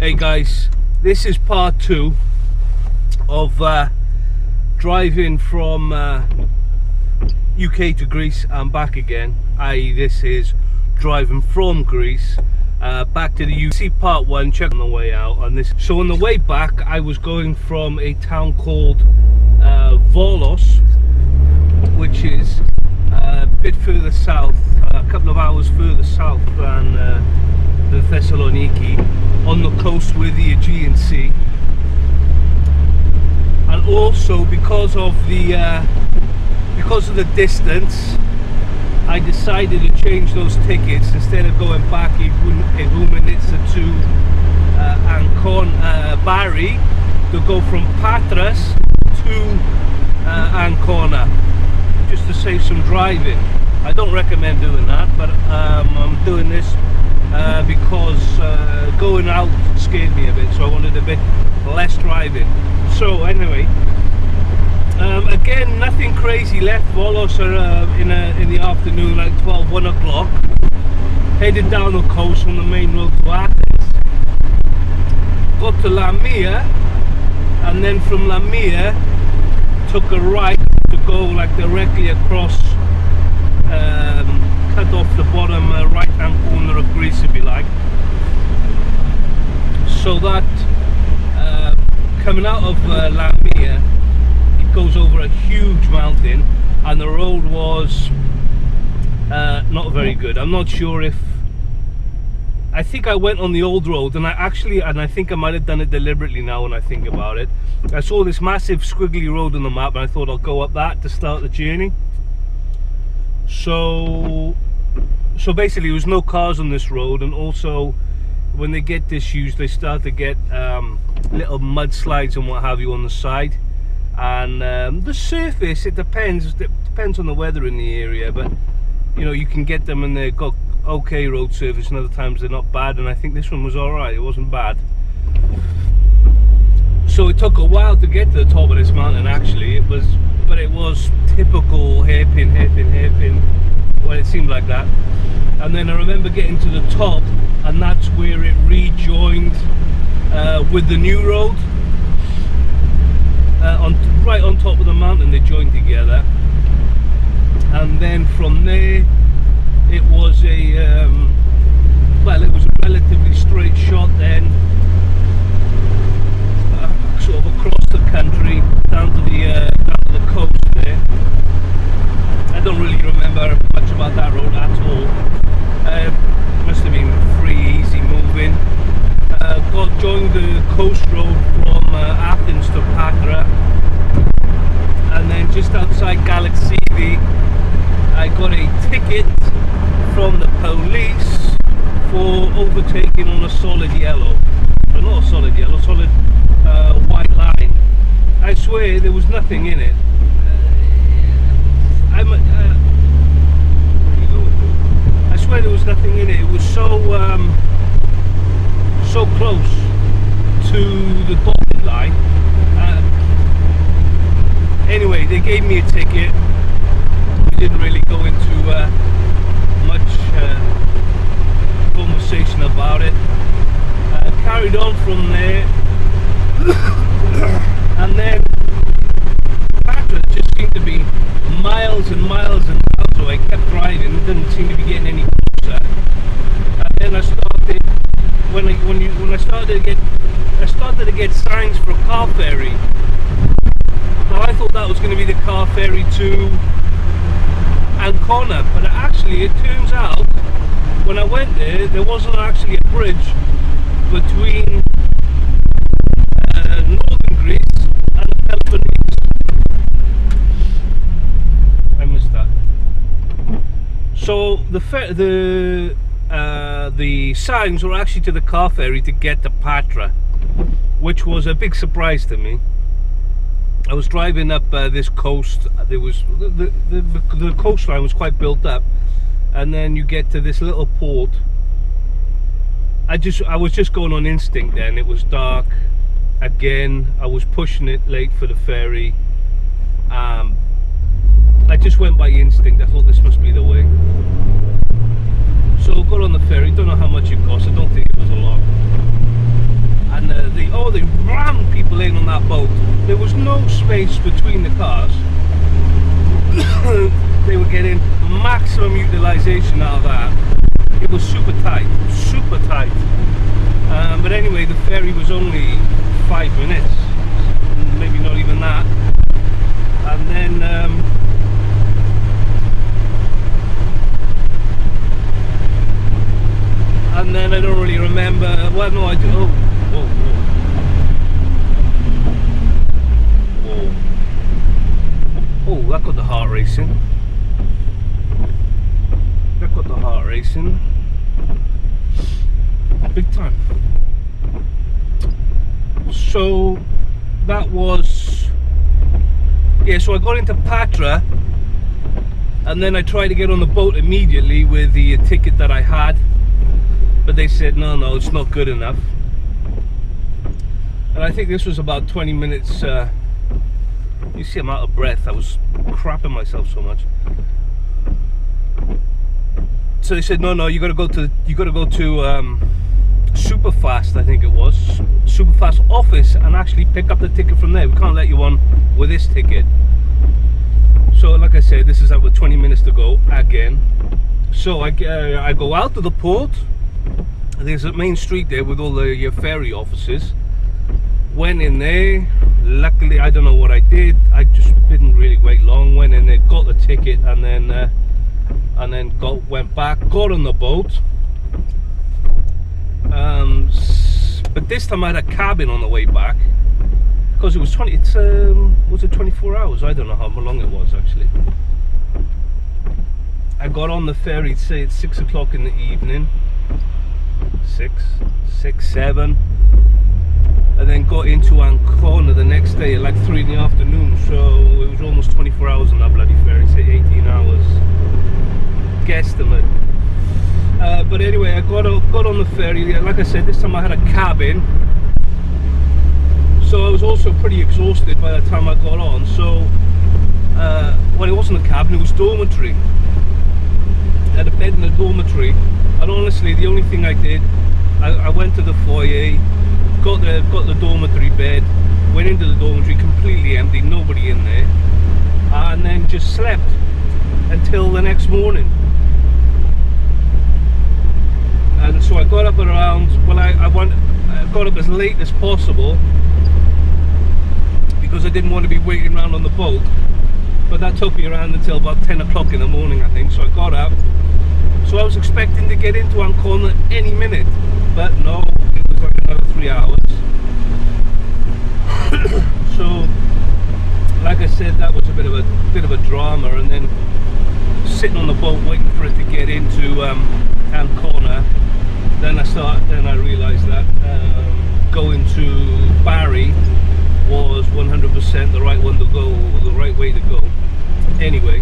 Hey guys, this is part 2 of driving from UK to Greece and back again. i.e. this is driving from Greece back to the UK. See part 1, check on the way out on this. So on the way back I was going from a town called Volos, which is a bit further south, a couple of hours further south than Thessaloniki, on the coast with the Aegean Sea. And also because of the distance, I decided to change those tickets. Instead of going back a Rumenitsa to Ancona, Ferry, to go from Patras to Ancona, just to save some driving. I don't recommend doing that, but I'm doing this because going out scared me a bit, so I wanted a bit less driving. So anyway, again, nothing crazy. Left Volos in the afternoon, like 1 o'clock. Headed down the coast on the main road to Athens. Got to Lamia, and then from Lamia took a right to go like directly across, cut off the bottom right hand corner of Greece, if you like. So that coming out of Lamia, it goes over a huge mountain, and the road was not very good. I'm not sure if, I think I went on the old road, and I think I might have done it deliberately now when I think about it. I saw this massive squiggly road on the map, and I thought I'll go up that to start the journey. So basically there was no cars on this road, and also when they get disused they start to get little mudslides and what have you on the side. And the surface, it depends on the weather in the area, but you know, you can get them and they've got okay road surface, and other times they're not bad, and I think this one was alright, it wasn't bad. So it took a while to get to the top of this mountain actually, but it was typical hairpin, well, it seemed like that. And then I remember getting to the top, and that's where it rejoined with the new road. Right on top of the mountain they joined together, and then from there it was a relatively straight shot then, sort of across the country down to the coast there. I don't really remember much about that road at all. Must have been free, easy moving. Joined the coast road from Athens to Patras, and then just outside Calais I got a ticket from the police for overtaking on a solid yellow. Well, not a solid yellow, solid white line. I swear there was nothing in it. I swear there was nothing in it. It was so close to the dotted line. Anyway, they gave me a ticket. We didn't really go into much conversation about it. Carried on from there, and then Patras just seemed to be miles and miles and miles away. I kept driving, it didn't seem to be getting any closer. And then I started, when I started to get signs for a car ferry. Now I thought that was going to be the car ferry to Ancona, but actually it turns out when I went there wasn't actually a bridge between northern Greece and the Peloponnese. I missed that. So the signs were actually to the car ferry to get to Patras, which was a big surprise to me. I was driving up this coast. There was the coastline was quite built up, and then you get to this little port. I was just going on instinct then. It was dark again. I was pushing it late for the ferry. I just went by instinct. I thought this must be the way. So got on the ferry. Don't know how much it cost. I don't think it was a lot. that boat. There was no space between the cars. They were getting maximum utilization out of that. It was super tight, super tight. But anyway, the ferry was only 5 minutes, maybe not even that. And then I don't really remember. Well, no, I do. Oh, whoa, whoa, whoa. Oh, that got the heart racing. That got the heart racing. Big time. So that was, yeah, so I got into Patras, and then I tried to get on the boat immediately with the ticket that I had, but they said no, it's not good enough. And I think this was about 20 minutes. You see, I'm out of breath. I was crapping myself so much. So they said no, you got to go to Superfast, I think it was, Superfast office, and actually pick up the ticket from there. We can't let you on with this ticket. So like I said, this is about 20 minutes to go again. So I go out to the port. There's a main street there with all your ferry offices. Went in there. Luckily, I don't know what I did. I just didn't really wait long. Went in there, got the ticket, and then went back, got on the boat. But this time I had a cabin on the way back, because it was was it 24 hours? I don't know how long it was actually. I got on the ferry, say it's 6 o'clock in the evening, 7, and then got into Ancona the next day at like 3 in the afternoon. So it was almost 24 hours on that bloody ferry, say 18 hours guesstimate. But anyway, I got on the ferry. Like I said, this time I had a cabin, so I was also pretty exhausted by the time I got on. So when it wasn't a cabin, it was dormitory. I had a bed in the dormitory, and honestly, the only thing I did, I went to the foyer, got the dormitory bed, went into the dormitory completely empty, nobody in there, and then just slept until the next morning. And so I got up around, well, I got up as late as possible because I didn't want to be waiting around on the boat. But that took me around until about 10 o'clock in the morning, I think. So I got up. So I was expecting to get into Ancona any minute, but no, it was like another 3 hours. So, like I said, that was a bit of a drama. And then sitting on the boat waiting for it to get into Ancona. Then I realised that going to Barry was 100% the right one to go, the right way to go. Anyway,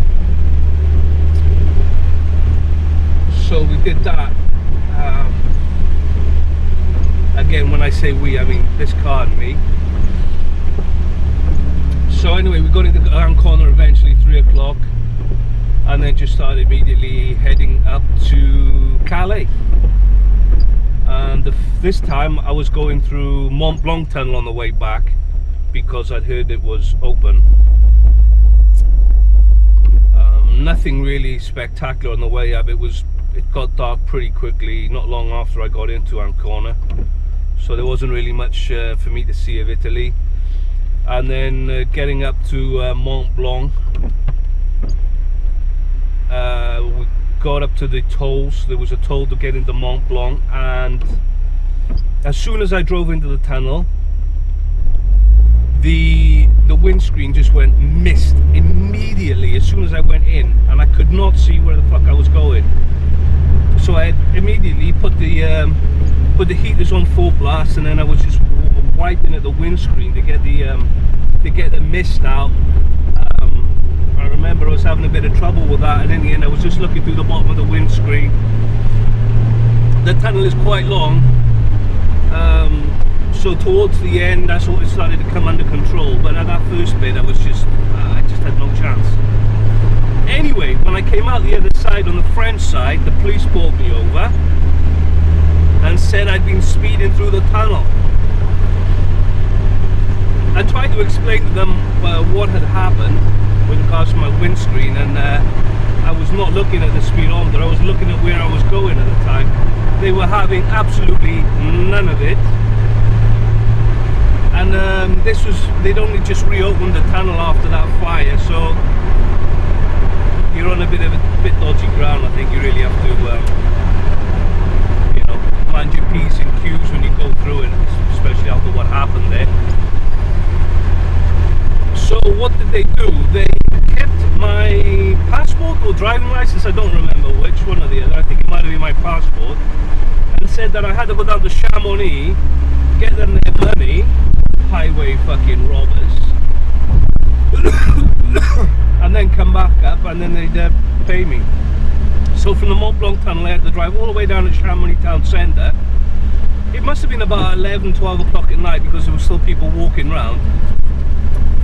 so we did that. Again, when I say we, I mean this car and me. So anyway, we got into Ancona eventually, 3 o'clock, and then just started immediately heading up to Calais. And this time I was going through Mont Blanc tunnel on the way back because I'd heard it was open. Nothing really spectacular on the way up. It got dark pretty quickly, not long after I got into Ancona. So there wasn't really much for me to see of Italy. And then getting up to Mont Blanc, we got up to the tolls. There was a toll to get into Mont Blanc, and as soon as I drove into the tunnel, the windscreen just went mist immediately as soon as I went in, and I could not see where the fuck I was going. So I immediately put the heaters on full blast, and then I was just wiping at the windscreen to get the mist out. I remember I was having a bit of trouble with that, and in the end I was just looking through the bottom of the windscreen. The tunnel is quite long, so towards the end that's what it started to come under control, but at that first bit I just had no chance. Anyway, when I came out the other side, on the French side, the police pulled me over and said I'd been speeding through the tunnel. I tried to explain to them what had happened with regards to my windscreen, and I was not looking at the speedometer, I was looking at where I was going at the time. They were having absolutely none of it. And they'd only just reopened the tunnel after that fire, so you're on a bit dodgy ground. I think you really have to, you know, mind your P's and Q's when you go through it, especially after what happened there. So what did they do? They kept my passport or driving license, I don't remember which one or the other, I think it might have been my passport, and said that I had to go down to Chamonix, get them their money, highway fucking robbers, and then come back up and then they'd pay me. So from the Mont Blanc tunnel I had to drive all the way down to Chamonix town centre. It must have been about 11, 12 o'clock at night because there were still people walking around.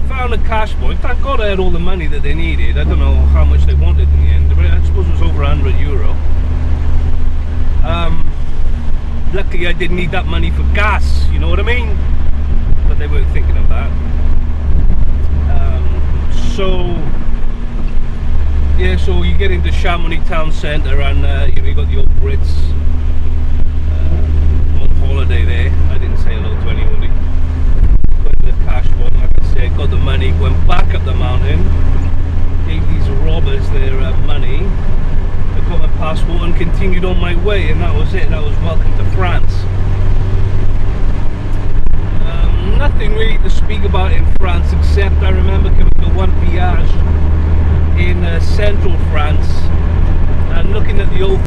Found a cash point. Thank God I had all the money that they needed. I don't know how much they wanted in the end, but I suppose it was over €100. Luckily I didn't need that money for gas, you know what I mean? But they weren't thinking of that. So you get into Chamonix town centre, and you know, you got the old Brits on holiday there. I didn't say hello to anybody. Got the cash one, like I said, got the money, went back up the mountain, gave these robbers their money, I got my passport and continued on my way, and that was it. That was welcome to France. Nothing really to speak about in France, except I remember coming to one Piage in central France and looking at the old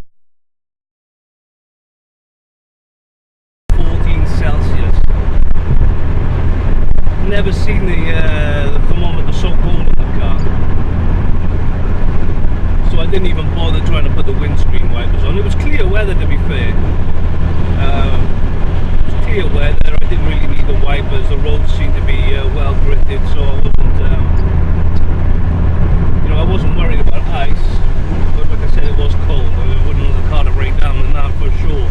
14 Celsius. Never seen the thermometer so cold in the car. So I didn't even bother trying to put the windscreen wipers on. It was clear weather, to be fair. It was clear weather. I didn't really need the wipers. The roads seemed to be well gritted, so I wasn't, you know, I wasn't worried about ice. But like I said, it was cold. I wouldn't want the car to break down in that for sure.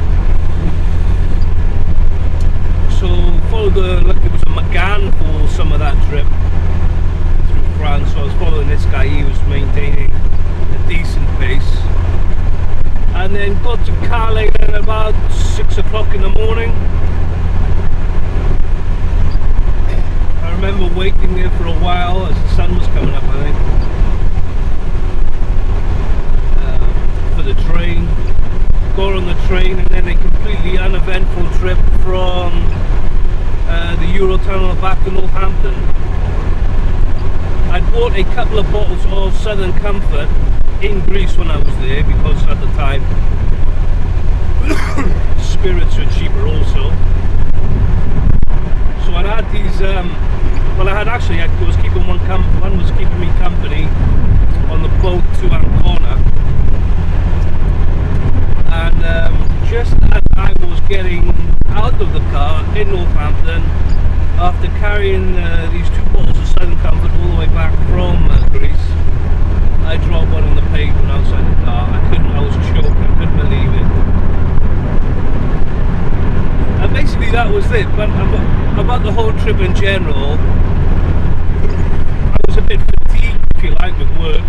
So followed like there was a McGann for some of that trip through France. So I was following this guy. He was maintaining a decent pace. And then got to Calais at about 6 o'clock in the morning. I remember waiting there for a while as the sun was coming up, I think, for the train. Got on the train, and then a completely uneventful trip from the Eurotunnel back to Northampton. I'd bought a couple of bottles of Southern Comfort in Greece when I was there, because at the time spirits were cheaper also. So I had these, well, I was keeping one was keeping me company on the boat to Ancona, and just as I was getting out of the car in Northampton, after carrying these 2 bottles of Southern Comfort all the way back from Greece, I dropped one on the pavement outside the car. I was choking, I couldn't believe it. And basically that was it. But about the whole trip in general, I was a bit fatigued, if you like, with work.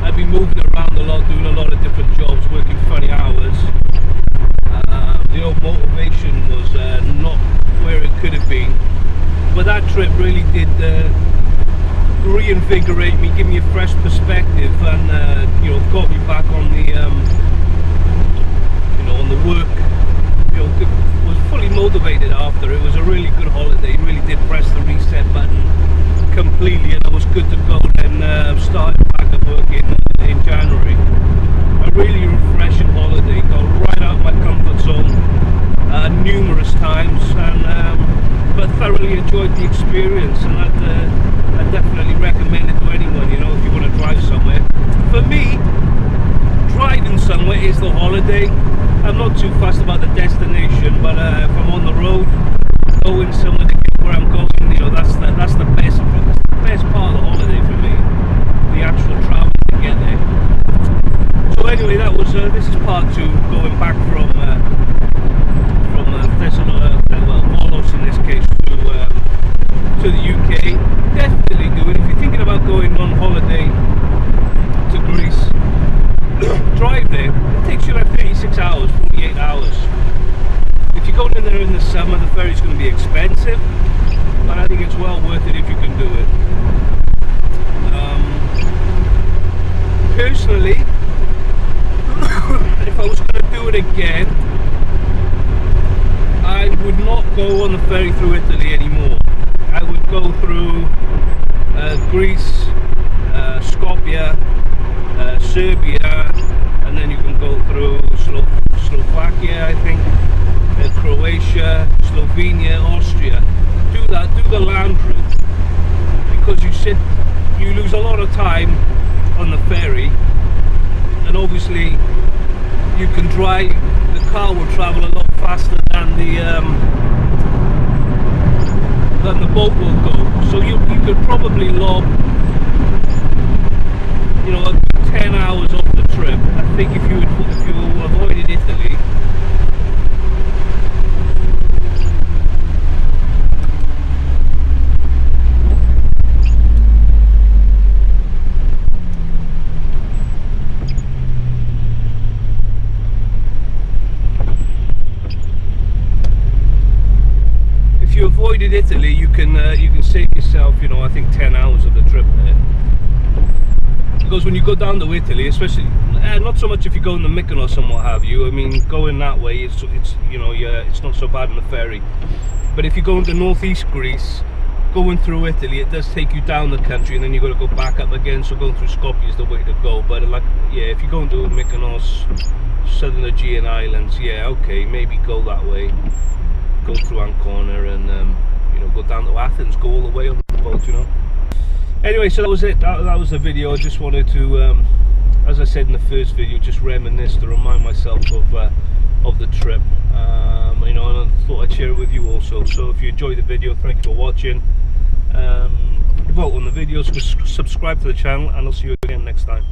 I'd been moving around a lot, doing a lot of different jobs, working funny hours. The old motivation was not where it could have been. But that trip really did reinvigorate me, give me a fresh perspective, and you know, got me back on the you know, on the work. You know, was fully motivated after. It was a really good holiday. It really did press the reset button completely, and I was good to go. Then started back at work in January. A really refreshing holiday. Got right out of my comfort zone numerous times, and but thoroughly enjoyed the experience, and I definitely recommend it to anyone, you know, if you want to drive somewhere. For me, driving somewhere is the holiday. I'm not too fussed about the destination, but if I'm on the road, going somewhere to get where I'm going, you know, that's the best part of the holiday for me. The actual travel to get there. So anyway, that was this is part 2, going back from Volos in this case to going in there in the summer, the ferry's going to be expensive, but I think it's well worth it if you can do it. Personally, if I was going to do it again, I would not go on the ferry through Italy anymore. I would go through Greece, Skopje, Serbia, and then you can go through Slovakia, I think, Croatia, Slovenia, Austria. Do the land route, because you lose a lot of time on the ferry, and obviously you can drive. The car will travel a lot faster than the boat will go. So you could probably lob, you know, 10 hours off the trip. I think if you avoided Italy. If you avoided Italy, you can save yourself, you know, I think 10 hours of the trip there. Because when you go down to Italy, especially, not so much if you go in the Mykonos and what have you. I mean, going that way, it's you know, yeah, it's not so bad on the ferry. But if you go into northeast Greece, going through Italy, it does take you down the country, and then you got to go back up again. So going through Skopje is the way to go. But like, yeah, if you go into Mykonos, southern Aegean Islands, yeah, okay, maybe go that way. Go through Ancona and you know, go down to Athens, go all the way on the boat, you know. Anyway, so that was it. That was the video. I just wanted to, as I said in the first video, just reminisce to remind myself of the trip. You know, and I thought I'd share it with you also. So if you enjoyed the video, thank you for watching. Vote on the videos, subscribe to the channel, and I'll see you again next time.